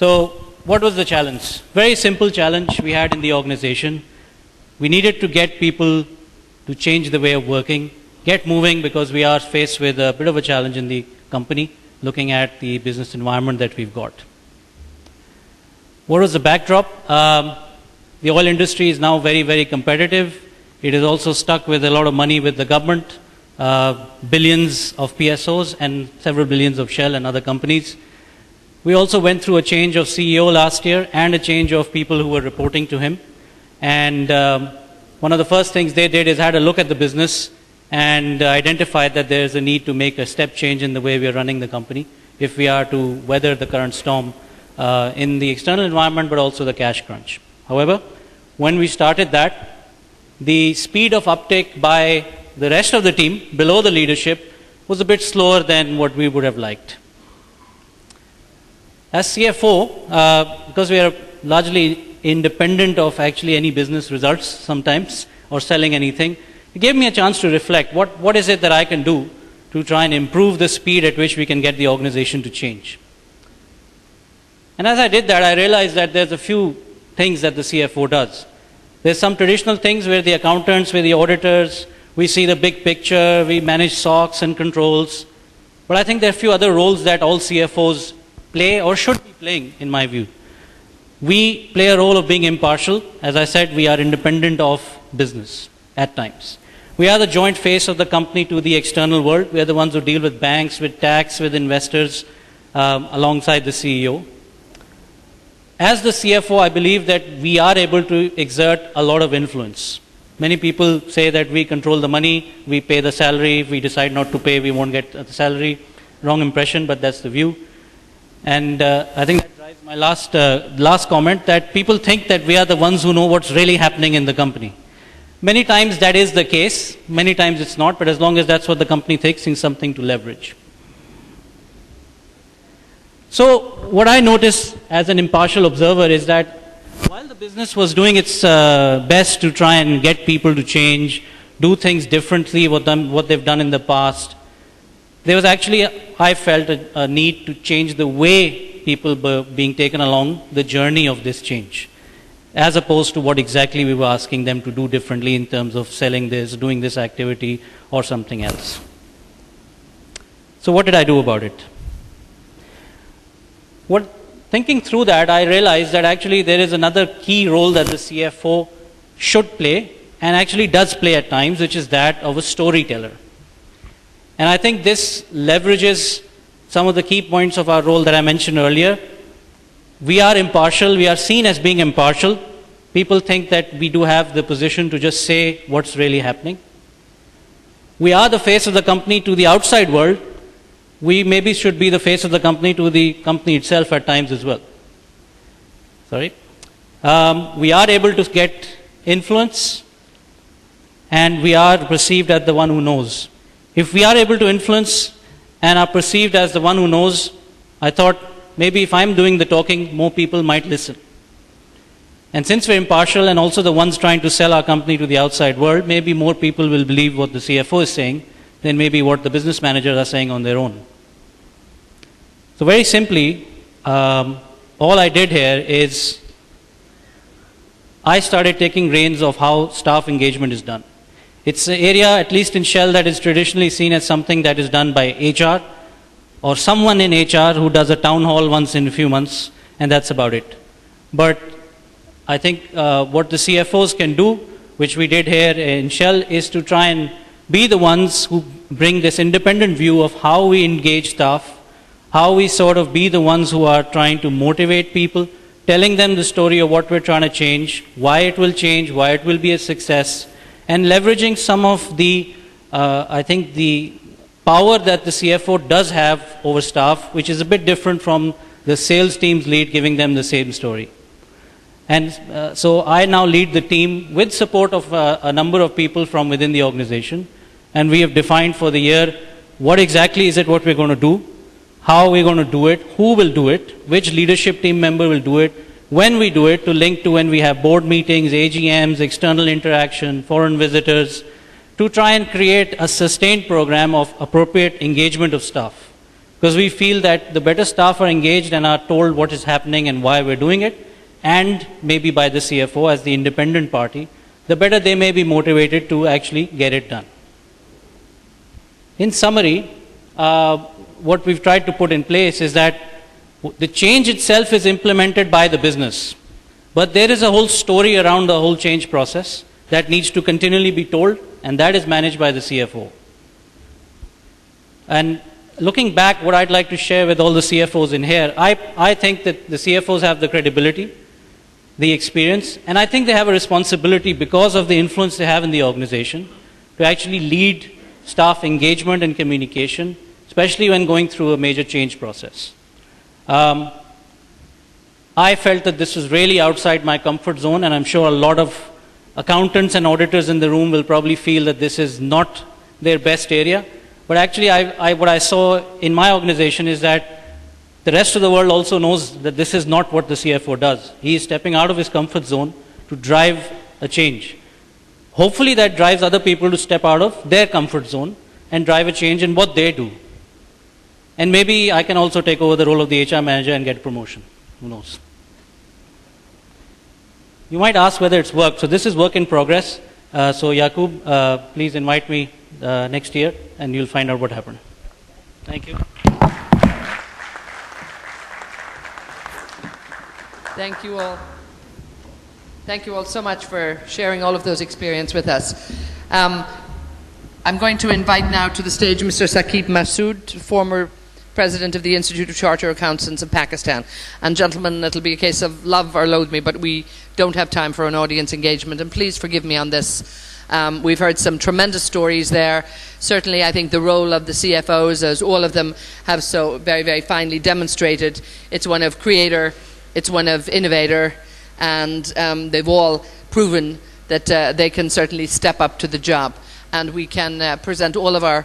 So what was the challenge? Very simple challenge we had in the organization. We needed to get people to change the way of working, get moving, because we are faced with a bit of a challenge in the company, looking at the business environment that we've got. What was the backdrop? The oil industry is now very, very competitive. It is also stuck with a lot of money with the government, billions of PSOs and several billions of Shell and other companies. We also went through a change of CEO last year and a change of people who were reporting to him. And one of the first things they did is had a look at the business and identified that there is a need to make a step change in the way we are running the company if we are to weather the current storm in the external environment, but also the cash crunch. However, when we started that, the speed of uptake by the rest of the team below the leadership was a bit slower than what we would have liked. As CFO, because we are largely independent of actually any business results sometimes or selling anything, it gave me a chance to reflect what is it that I can do to try and improve the speed at which we can get the organization to change. And as I did that, I realized that there's a few things that the CFO does. There's some traditional things where the accountants, where the auditors, we see the big picture, we manage SOX and controls. But I think there are a few other roles that all CFOs play or should be playing, in my view. We play a role of being impartial. As I said, we are independent of business at times. We are the joint face of the company to the external world. We are the ones who deal with banks, with tax, with investors, alongside the CEO. As the CFO, I believe that we are able to exert a lot of influence. Many people say that we control the money, we pay the salary. If we decide not to pay, we won't get the salary. Wrong impression, but that's the view. And I think that drives my last comment, that people think that we are the ones who know what's really happening in the company. Many times that is the case, many times it's not, but as long as that's what the company thinks, it's something to leverage. So what I noticed as an impartial observer is that while the business was doing its best to try and get people to change, do things differently, what they've done in the past, there was actually, I felt, a need to change the way people were being taken along the journey of this change, as opposed to what exactly we were asking them to do differently in terms of selling this, doing this activity, or something else. So what did I do about it? Thinking through that, I realized that actually there is another key role that the CFO should play, and actually does play at times, which is that of a storyteller. And I think this leverages some of the key points of our role that I mentioned earlier. We are impartial, we are seen as being impartial. People think that we do have the position to just say what's really happening. We are the face of the company to the outside world. We maybe should be the face of the company to the company itself at times as well. We are able to get influence, and we are perceived as the one who knows. If we are able to influence and are perceived as the one who knows, I thought maybe if I'm doing the talking, more people might listen. And since we're impartial and also the ones trying to sell our company to the outside world, maybe more people will believe what the CFO is saying than maybe what the business managers are saying on their own. So very simply, all I did here is I started taking reins of how staff engagement is done. It's an area, at least in Shell, that is traditionally seen as something that is done by HR or someone in HR who does a town hall once in a few months, and that's about it. But I think what the CFOs can do, which we did here in Shell, is to try and be the ones who bring this independent view of how we engage staff, how we sort of be the ones who are trying to motivate people, telling them the story of what we're trying to change, why it will change, why it will be a success, and leveraging some of the, I think, the power that the CFO does have over staff, which is a bit different from the sales team's lead giving them the same story. And so I now lead the team with support of a number of people from within the organization. And we have defined for the year what exactly is it what we're going to do, how we're going to do it, who will do it, which leadership team member will do it, when we do it, to link to when we have board meetings, AGMs, external interaction, foreign visitors, to try and create a sustained program of appropriate engagement of staff. Because we feel that the better staff are engaged and are told what is happening and why we're doing it, and maybe by the CFO as the independent party, the better they may be motivated to actually get it done. In summary, what we've tried to put in place is that the change itself is implemented by the business, but there is a whole story around the whole change process that needs to continually be told, and that is managed by the CFO. And looking back, what I'd like to share with all the CFOs in here, I think that the CFOs have the credibility, the experience, and I think they have a responsibility because of the influence they have in the organization to actually lead staff engagement and communication, especially when going through a major change process. I felt that this was really outside my comfort zone, and I'm sure a lot of accountants and auditors in the room will probably feel that this is not their best area. But actually, what I saw in my organization is that the rest of the world also knows that this is not what the CFO does. He is stepping out of his comfort zone to drive a change. Hopefully that drives other people to step out of their comfort zone and drive a change in what they do. And maybe I can also take over the role of the HR manager and get a promotion. Who knows? You might ask whether it's worked. So this is work in progress. So Yaqub, please invite me next year and you'll find out what happened. Thank you. Thank you all. Thank you all so much for sharing all of those experiences with us. I'm going to invite now to the stage Mr. Saqib Masood, former President of the Institute of Chartered Accountants of Pakistan. And gentlemen, it'll be a case of love or loathe me, but we don't have time for an audience engagement, and please forgive me on this. We've heard some tremendous stories there. Certainly, I think the role of the CFOs, as all of them have so very, very finely demonstrated, it's one of creator, it's one of innovator, and they've all proven that they can certainly step up to the job. And we can present all of our,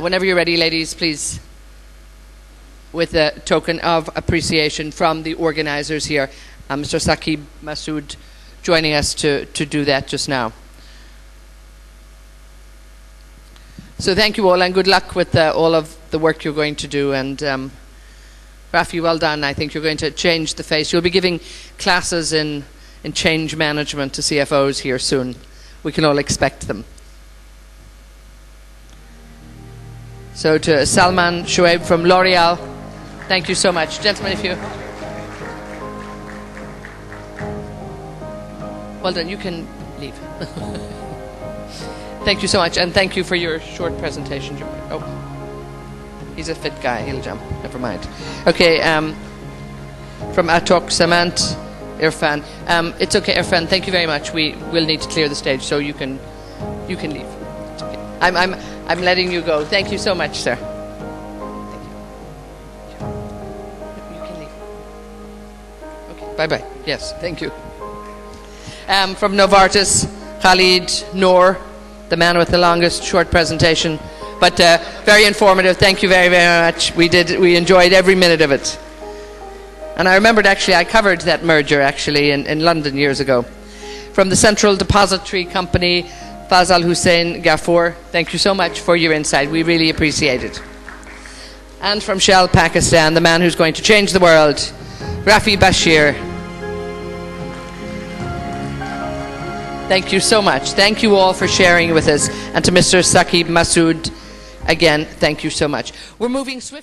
whenever you're ready, ladies, please, with a token of appreciation from the organizers here. Mr. Saqib Masood joining us to do that just now. So thank you all, and good luck with all of the work you're going to do. And Rafi, well done. I think you're going to change the face. You'll be giving classes in change management to CFOs here soon. We can all expect them. So to Salman Shoaib from L'Oreal, thank you so much. Gentlemen, if you... Well done, you can leave. Thank you so much, and thank you for your short presentation. Oh, he's a fit guy, he'll jump, never mind. Okay, from Atok, Samant, Irfan. It's okay, Irfan, thank you very much. We will need to clear the stage, so you can leave. It's okay. I'm letting you go. Thank you so much, sir. Thank you. You can leave. Okay, bye-bye. Yes, thank you. From Novartis, Khalid Noor, the man with the longest short presentation, but very informative. Thank you very, very much. We enjoyed every minute of it. And I remembered, actually, I covered that merger, actually, in London years ago. From the Central Depository Company, Fazal Hussein Ghafoor, thank you so much for your insight. We really appreciate it. And from Shell Pakistan, the man who's going to change the world, Rafi Basheer. Thank you so much. Thank you all for sharing with us. And to Mr. Saqib Masood, again, thank you so much. We're moving swiftly.